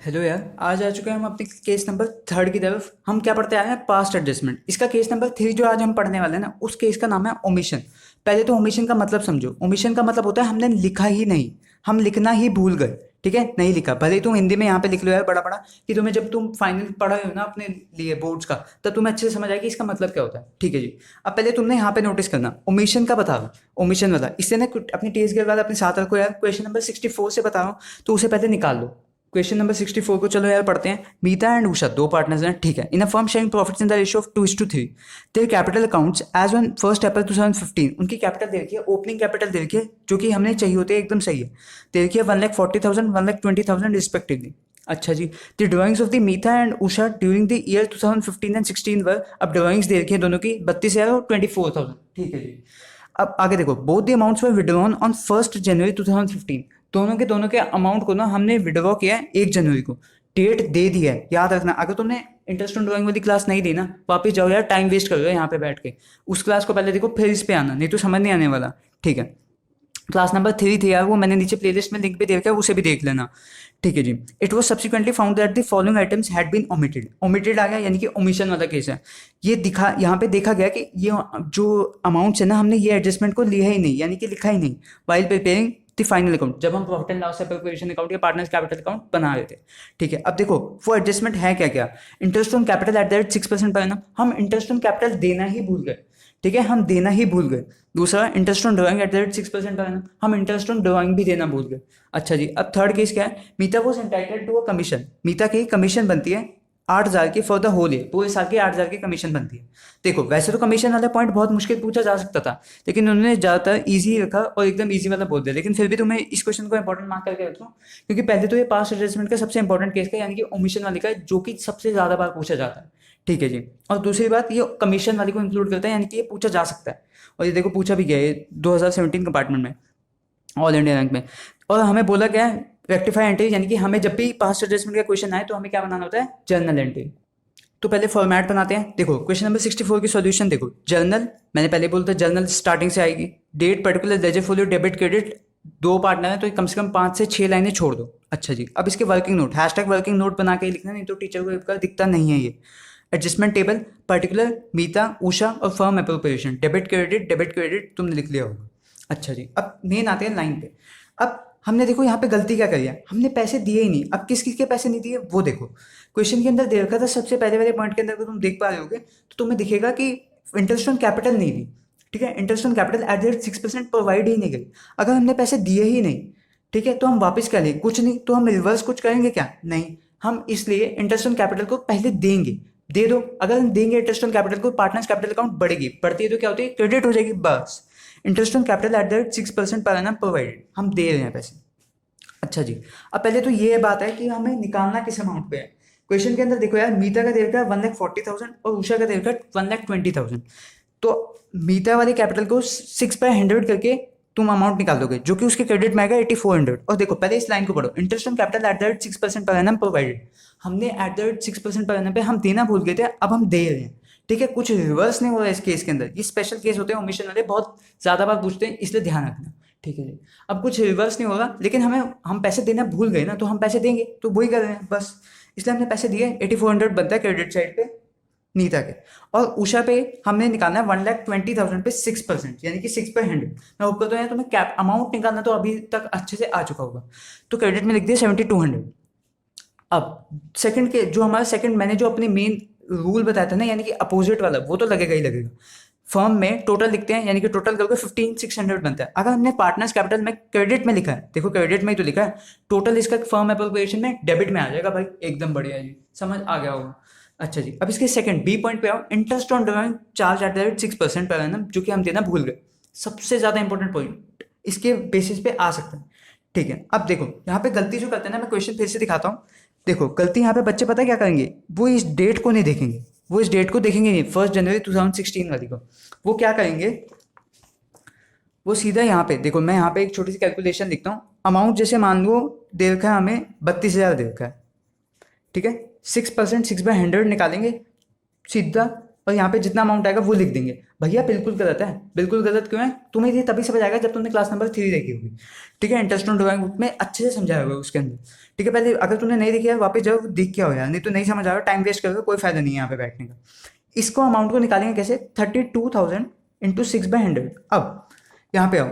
Hello यार, आज आ चुके हैं हम अपने केस नंबर थर्ड की तरफ। हम क्या पढ़ते आए हैं? Past adjustment. इसका केस नंबर थ्री जो आज हम पढ़ने वाले हैं ना, उस केस का नाम है ओमिशन। पहले तो ओमिशन का मतलब समझो। ओमिशन का मतलब होता है हमने लिखा ही नहीं, हम लिखना ही भूल गए। ठीक है, नहीं लिखा। भले ही तुम हिंदी में यहाँ पे लिख लो यार बड़ा बड़ा, कि तुम्हें जब तुम फाइनल पढ़ा हो ना अपने लिए बोर्ड्स का, तब तुम्हें अच्छे से समझ आएगी इसका मतलब क्या होता है। ठीक है जी। अब पहले तुमने यहाँ पे नोटिस करना, ओमिशन का बता रहा हूँ। ओमिशन वाला इससे ना अपनी टेस्ट के बाद अपने साथ रखो यार। क्वेश्चन नंबर 64 से बता रहा हूँ, तो उसे पहले निकाल लो। क्वेश्चन नंबर 64 को चलो यार पढ़ते हैं। मीता एंड उषा दो पार्टनर्स हैं, ठीक है। In a firm sharing profits in the ratio of 2:3। Their capital accounts as on 1 April 2015। उनकी कैपिटल दे रखी है, ओपनिंग कैपिटल दे रखी है, जो कि हमने चाहिए होते हैं, एकदम सही है। दे रखी है 1,40,000 1,20,000 रिस्पेक्टिवली। अच्छा जी। The drawings of the Meeta and Usha during the year 2015 and 16 were. अब ड्राइंग्स दे रखी है दोनों की 32,000 और 24,000। ठीक है जी। अब आगे देखो, both the amounts were withdrawn on 1 जनवरी 2015। दोनों के अमाउंट को ना हमने विड्रॉ किया है 1 जनवरी को। डेट दे दी है, याद रखना। अगर तुमने इंटरेस्ट ऑन ड्राइंग वाली क्लास नहीं दी ना, वापस जाओ यार, टाइम वेस्ट कर रहे हो यहाँ पे बैठ के। उस क्लास को पहले देखो, फिर इस पे आना, नहीं तो समझ नहीं आने वाला। ठीक है। क्लास नंबर 3 थी यार, वो मैंने नीचे प्लेलिस्ट में लिंक पे दे रखा है, उसे भी देख लेना। ठीक है जी। It was subsequently found that the following items had been omitted. Omitted आ गया, यानी कि ओमिशन वाला केस है। ये दिखा, यहाँ पे देखा गया कि ये जो अमाउंट्स है ना, हमने ये एडजस्टमेंट को लिया ही नहीं, यानी कि लिखा ही नहीं while preparing the final account, जब हम profit and loss preparation account या पार्टनर्स कैपिटल अकाउंट बना रहे थे। ठीक है। अब देखो वो एडजस्टमेंट है क्या क्या। Interest on capital at the rate 6% per annum. हम इंटरेस्ट ऑन कैपिटल देना ही भूल गए। ठीक है, हम देना ही भूल गए। दूसरा, interest on drawing eight the rate 6% per annum. हम इंटरेस्ट ऑन ड्राइंग भी देना भूल गए। अच्छा जी। अब थर्ड केस क्या है? Meeta was entitled to a commission. Meeta की कमीशन बनती है 8,000 की फॉर द होल ईयर, पूरे साल की 8,000 की कमीशन बनती है। देखो वैसे तो कमीशन वाला पॉइंट बहुत मुश्किल पूछा जा सकता था, लेकिन उन्होंने ज्यादातर इजी रखा और एकदम इजी वाला बोल दिया। लेकिन फिर भी तुम्हें इस क्वेश्चन को इंपॉर्टेंट मार्क करके रखो, क्योंकि पहले तो ये पास्ट एडजस्टमेंट का सबसे इंपॉर्टेंट केस का, यानी कि ओमिशन वाले का, जो कि सबसे ज्यादा बार पूछा जाता है। ठीक है जी। और दूसरी बात, ये कमीशन वाले को इंक्लूड करता है, यानी कि ये पूछा जा सकता है। और ये देखो पूछा भी गया है 2017 कंपार्टमेंट में, ऑल इंडिया रैंक में। और हमें बोला गया है रेक्टिफाई एंट्री, यानी कि हमें जब भी पास्ट एडजस्टमेंट का क्वेश्चन आए तो हमें क्या बनाना होता है? Journal entry. तो पहले फॉर्मेट बनाते हैं। देखो क्वेश्चन नंबर 64 की सॉल्यूशन देखो। जर्नल, मैंने पहले बोला था जर्नल स्टार्टिंग से आएगी। Date particular ledger folio debit credit. दो पार्टनर है तो कम से कम 5 से 6 लाइनें छोड़ दो। अच्छा जी। अब इसके working note, hashtag working note बना के ही लिखना, नहीं तो टीचर को इसका दिखता नहीं है ये। एडजस्टमेंट टेबल, पर्टिकुलर मीता उषा और फर्म अप्रोप्रिएशन, डेबिट क्रेडिट तुमने लिख लिया होगा। अच्छा जी। अब मेन आते हैं लाइन पे। अब हमने देखो यहाँ पे गलती क्या करी है, हमने पैसे दिए ही नहीं। अब किस किस के पैसे नहीं दिए वो देखो। क्वेश्चन के अंदर दे रखा था सबसे पहले वाले पॉइंट के अंदर, अगर तुम देख पा रहे होगे तो तुम्हें दिखेगा कि इंटरेस्ट ऑन कैपिटल नहीं दी। ठीक है, interest on capital at the rate 6% provide ही नहीं गई। अगर हमने पैसे दिए ही नहीं, ठीक है, तो हम वापस क्या लें? कुछ नहीं। तो हम रिवर्स कुछ करेंगे क्या? नहीं। हम इसलिए इंटरेस्ट ऑन कैपिटल को पहले देंगे। दे दो। अगर हम देंगे इंटरेस्ट ऑन कैपिटल को, पार्टनर्स कैपिटल अकाउंट बढ़ेगी, बढ़ती है तो क्या होती है? क्रेडिट हो जाएगी, बस। Interest on capital at the rate 6% per annum provided, हम दे रहे हैं पैसे। अच्छा जी। अब पहले तो ये बात है कि हमें निकालना किस अमाउंट पे है। क्वेश्चन के अंदर देखो यार, मीता का दे रखा है 1,40,000 और उषा का दे रखा है 1,20,000। तो मीता वाले कैपिटल को 6/100 करके तुम अमाउंट निकाल दोगे, जो कि उसके क्रेडिट में आएगा 8,400। और देखो पहले इस लाइन को पढ़ो, interest on capital at the rate 6% per annum provided. हमने at the rate 6% per annum पे हम देना भूल गए थे, अब हम दे रहे हैं। ठीक है, कुछ रिवर्स नहीं हो रहा है इस केस के अंदर। ये स्पेशल केस होते हैं ओमिशन वाले, बहुत ज्यादा बार पूछते हैं, इसलिए ध्यान रखना। ठीक है जी। अब कुछ रिवर्स नहीं होगा, लेकिन हम पैसे देना भूल गए ना, तो हम पैसे देंगे, तो वही कर रहे हैं बस। इसलिए हमने पैसे दिए। 8,400 बनता है क्रेडिट साइड पे नीता के। और उषा पे हमने निकालना है 1,20,000 पे 6%, यानी कि 6/100। मैं ऊपर तो है, तुम्हें कैप अमाउंट निकालना तो अभी तक अच्छे से आ चुका होगा। तो क्रेडिट में लिख दिया 7,200। अब सेकंड के जो हमारा सेकंड, मैंने जो अपने मेन रूल बताया था ना, यानी कि अपोजिट वाला, वो तो लगेगा ही लगेगा। फर्म में टोटल लिखते हैं, यानी कि टोटल करके 15,600 बनता है। अगर हमने पार्टनर्स कैपिटल में क्रेडिट में लिखा है, देखो क्रेडिट में ही तो लिखा है, टोटल इसका फर्म एप्रोप्रिएशन में डेबिट में आ जाएगा भाई, एकदम बढ़िया जी, समझ आ गया होगा। अच्छा जी। अब इसके सेकंड बी पॉइंट पे आओ, interest on drawing charge at the rate 6% per annum, जो कि हम देना भूल गए। सबसे ज्यादा इंपॉर्टेंट पॉइंट इसके बेसिस पे आ सकता है। ठीक है। अब देखो यहाँ पे गलती जो करते हैं ना, मैं क्वेश्चन फिर से दिखाता हूँ। देखो गलती यहाँ पे बच्चे पता है क्या करेंगे, वो इस डेट को नहीं देखेंगे। वो इस डेट को देखेंगे नहीं, 1 जनवरी 2016 वाली को। वो क्या करेंगे, वो सीधा यहाँ पे देखो, मैं यहाँ पे एक छोटी सी कैलकुलेशन लिखता हूँ। अमाउंट जैसे मान लो दे रखा है हमें 32,000 दे रखा है। ठीक है, 6%, 6/100 निकालेंगे सीधा, और यहाँ पे जितना अमाउंट आएगा वो लिख देंगे। भैया बिल्कुल गलत है। बिल्कुल गलत क्यों है? तुम्हें ये तभी समझ आएगा जब तुमने क्लास नंबर 3 देखी होगी। ठीक है, इंटरेस्ट ऑन ड्राइंग बुक में अच्छे से समझाया हुआ है उसके अंदर। ठीक है, पहले अगर तुमने नहीं देखी है वापस जाओ देख के आओ यार, नहीं तो नहीं समझ आएगा, टाइम वेस्ट करोगे, कोई फायदा नहीं है यहाँ पे बैठने का। इसको अमाउंट को निकालेंगे कैसे? 32,000 इंटू 6/100। अब यहाँ पे आओ,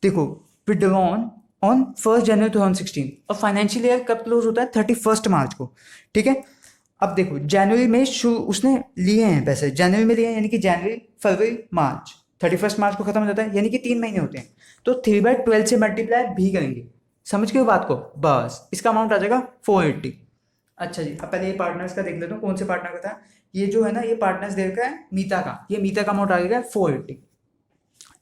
देखो विड्रॉन ऑन 1 जनवरी 2016 और फाइनेंशियल ईयर कब क्लोज होता है? 31 मार्च को। ठीक है, अब देखो जनवरी में उसने लिए हैं पैसे, जनवरी में लिए हैं, यानी कि जनवरी फरवरी मार्च, 31 मार्च को खत्म हो जाता है, यानी कि 3 महीने होते हैं। तो 3/12 से मल्टीप्लाई भी करेंगे। समझ गए बात को? बस इसका अमाउंट आ जाएगा 480। अच्छा जी, अब पहले ये पार्टनर्स का देख लेता हूँ, कौन से पार्टनर का था ये जो है ना, ये पार्टनर्स देव का है, मीता का। ये मीता का अमाउंट आ गया 480।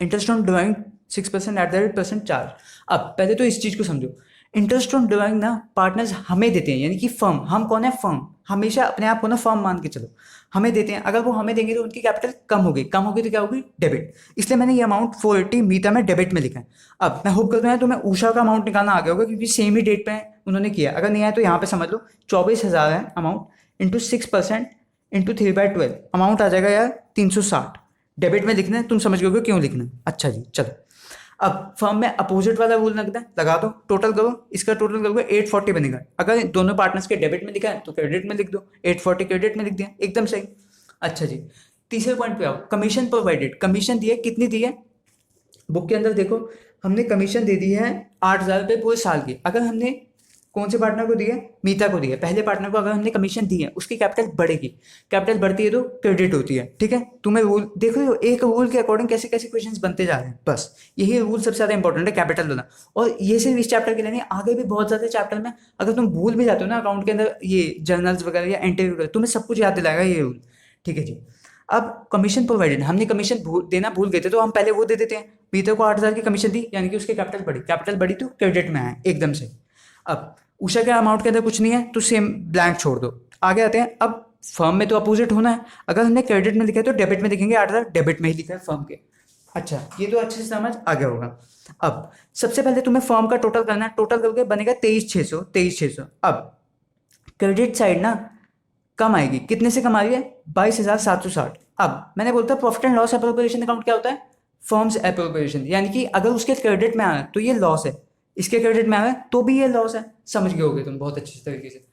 Interest on drawing 6% eight the rate percent charge. अब पहले तो इस चीज को समझो, इंटरेस्ट ऑन ड्राइंग ना पार्टनर्स हमें देते हैं, यानी कि फर्म, हम कौन है? फर्म। हमेशा अपने आप को ना फर्म मान के चलो, हमें देते हैं। अगर वो हमें देंगे तो उनकी कैपिटल कम होगी, कम होगी तो क्या होगी? डेबिट। इसलिए मैंने ये अमाउंट 480 मीता में डेबिट में लिखा है। अब मैं होप करता हूँ तुम्हें उषा का अमाउंट निकालना आ गया होगा, क्योंकि सेम ही डेट पे उन्होंने किया। अगर नहीं आया तो यहाँ पे समझ लो 24,000 है अमाउंट, इंटू 6% इंटू 3/12 अमाउंट आ जाएगा यार 360। डेबिट में लिखना है, तुम समझ गए क्यों लिखना है। अच्छा जी चलो, अब फर्म में अपोजिट वाला रूल लगता है, लगा दो, टोटल करो, इसका टोटल करोगे 840 बनेगा। अगर दोनों पार्टनर्स के डेबिट में लिखा है तो क्रेडिट में लिख दो, 840 क्रेडिट में लिख दिया, एकदम सही। अच्छा जी, तीसरे पॉइंट पे आओ, कमीशन प्रोवाइडेड। कमीशन दी है, कितनी दी है? बुक के अंदर देखो, हमने कमीशन दे दी है 8,000 रुपये पूरे साल की। अगर हमने कौन से पार्टनर को दी है? मीता को दी है। पहले पार्टनर को अगर हमने कमीशन दी है, उसकी कैपिटल बढ़ेगी, कैपिटल बढ़ती है तो क्रेडिट होती है। ठीक है, तुम्हें रूल देख रहे हो, एक रूल के अकॉर्डिंग कैसे कैसे क्वेश्चंस बनते जा रहे हैं। बस यही रूल सबसे ज्यादा इंपॉर्टेंट है, कैपिटल वाला। और ये सिर्फ इस चैप्टर के लिए नहीं, आगे भी बहुत ज्यादा चैप्टर में अगर तुम भूल भी जाते हो ना अकाउंट के अंदर ये जर्नल्स वगैरह या एंट्री वगैरह, तुम्हें सब कुछ याद दिलाएगा ये रूल। ठीक है जी, अब कमीशन प्रोवाइडेड, हमने कमीशन देना भूल गए थे तो हम पहले वो दे देते हैं। मीता को 8,000 की कमीशन दी, यानी कि उसकी कैपिटल बढ़ी, कैपिटल बढ़ी तो क्रेडिट में आए एकदम से। अब उषा के अमाउंट के अंदर कुछ नहीं है तो सेम ब्लैंक छोड़ दो। आगे आते हैं, अब फर्म में तो अपोजिट होना है, अगर हमने क्रेडिट में लिखा है तो डेबिट में लिखेंगे, 8,000 डेबिट में ही लिखा है फर्म के। अच्छा, ये तो अच्छे से समझ आ गया होगा। अब सबसे पहले तुम्हें फर्म का टोटल करना है, टोटल करके बनेगा 23,600, 23,600। अब क्रेडिट साइड ना कम आएगी, कितने से कम आ रही है? 22,760। अब मैंने बोलता profit and loss appropriation account क्या होता है? फर्म्स एप्रोप्रिएशन, यानी कि अगर उसके क्रेडिट में आना है तो ये लॉस है, इसके क्रेडिट में आना है तो भी ये लॉस है। समझ गए होगे तुम बहुत अच्छी तरीके से।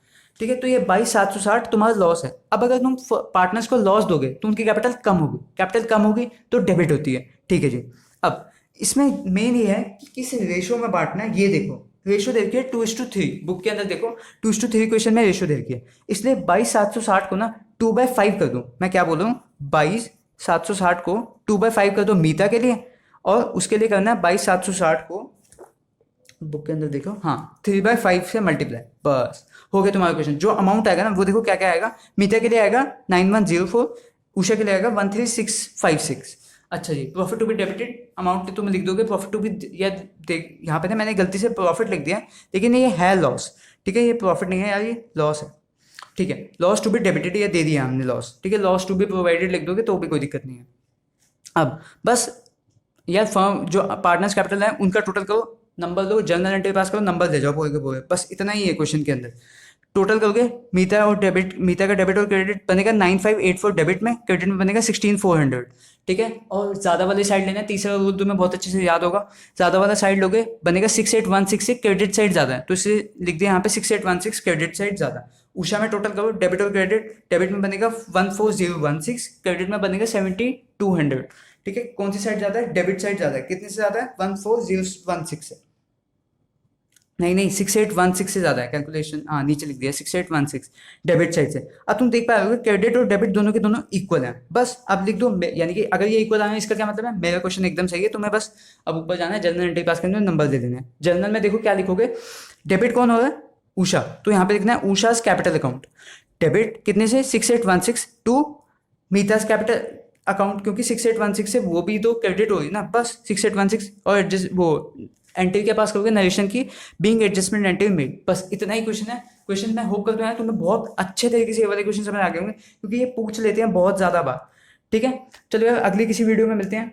ठीक है, तो ये 22,760 तुम्हारा लॉस है। अब अगर तुम पार्टनर्स को लॉस दोगे तो उनकी कैपिटल कम होगी, कैपिटल कम होगी तो डेबिट होती है। ठीक है जी, अब इसमें मेन ये है कि किस रेशो में बांटना है। ये देखो रेशो देखिए 2:3, बुक के अंदर देखो 2:3 क्वेश्चन में रेशो देखिए। इसलिए 22,760 को ना 2/5 कर दो। मैं क्या बोल रहा हूँ, 22,760 को 2/5 कर दो मीता के लिए, और उसके लिए करना है 22,760 को, बुक के अंदर देखो, हाँ 3/5 से मल्टीप्लाई। बस हो गया तुम्हारा क्वेश्चन। जो अमाउंट आएगा ना वो देखो क्या क्या आएगा। मीता के लिए आएगा 9104, उषा के लिए आएगा 13,656। अच्छा जी, profit to be debited amount तुम लिख दोगे प्रॉफिट टू बी, या देख यहाँ पे ना मैंने गलती से प्रॉफिट लिख दिया है, लेकिन ये है लॉस। ठीक है, ये प्रॉफिट नहीं है यार, ये लॉस है। ठीक है, लॉस टू बी डेबिटेड या दे दिया हमने लॉस। ठीक है, लॉस टू बी प्रोवाइडेड लिख दोगे तो भी कोई दिक्कत नहीं है। अब बस यार फर्म जो पार्टनर्स कैपिटल है उनका टोटल करो, नंबर दो, जर्नल एंट्री पास करो, नंबर दे जाओ पूरे के पूरे। बस इतना ही है क्वेश्चन के अंदर। टोटल करोगे, मीता और डेबिट, मीता का डेबिट और क्रेडिट बनेगा 9,584 डेबिट में, क्रेडिट में बनेगा 16,400। ठीक है, और ज़्यादा वाली साइड लेना है, तीसरा रूल तुम्हें बहुत अच्छे से याद होगा। ज़्यादा वाला साइड लोगे बनेगा 6,816 क्रेडिट साइड ज़्यादा है तो इसे लिख दिया यहाँ पे 6,816 क्रेडिट साइड ज़्यादा। उषा में टोटल करो डेबिट और क्रेडिट, डेबिट में बनेगा 14,016, क्रेडिट में बनेगा 7,200। ठीक है, कौन सी साइड ज़्यादा है? डेबिट साइड ज़्यादा है। कितने से ज़्यादा है? 14,016 से, नहीं 6,816 से ज़्यादा है। कैलकुलेशन हाँ नीचे लिख दिया 6,816 डेबिट साइड से। अब तुम देख पाओगे क्रेडिट और डेबिट दोनों के दोनों इक्वल हैं। बस अब लिख दो, यानी कि अगर ये इक्वल आए इसका क्या मतलब है? मेरा क्वेश्चन एकदम सही है। तुम्हें बस अब ऊपर जाना है, जनरल एंट्री पास करने में नंबर दे देना है। जनरल में देखो क्या लिखोगे, डेबिट कौन हो रहा है? उषा, तो यहाँ पे लिखना है उषाज कैपिटल अकाउंट। डेबिट कितने से? 6,816 टू मीताज कैपिटल अकाउंट, क्योंकि 6,816 से वो भी तो क्रेडिट होगी ना। बस 6,816 और एडजस्ट वो एंट्री के पास करोगे नरेशन की, बीइंग एडजस्टमेंट एंट्री मेड। बस इतना ही क्वेश्चन है। क्वेश्चन मैं होप करता हूँ तुम्हें बहुत अच्छे तरीके से ये वाले क्वेश्चन समझ आ गए होंगे, क्योंकि ये पूछ लेते हैं बहुत ज़्यादा बार। ठीक है, चलो यार अगली किसी वीडियो में मिलते हैं।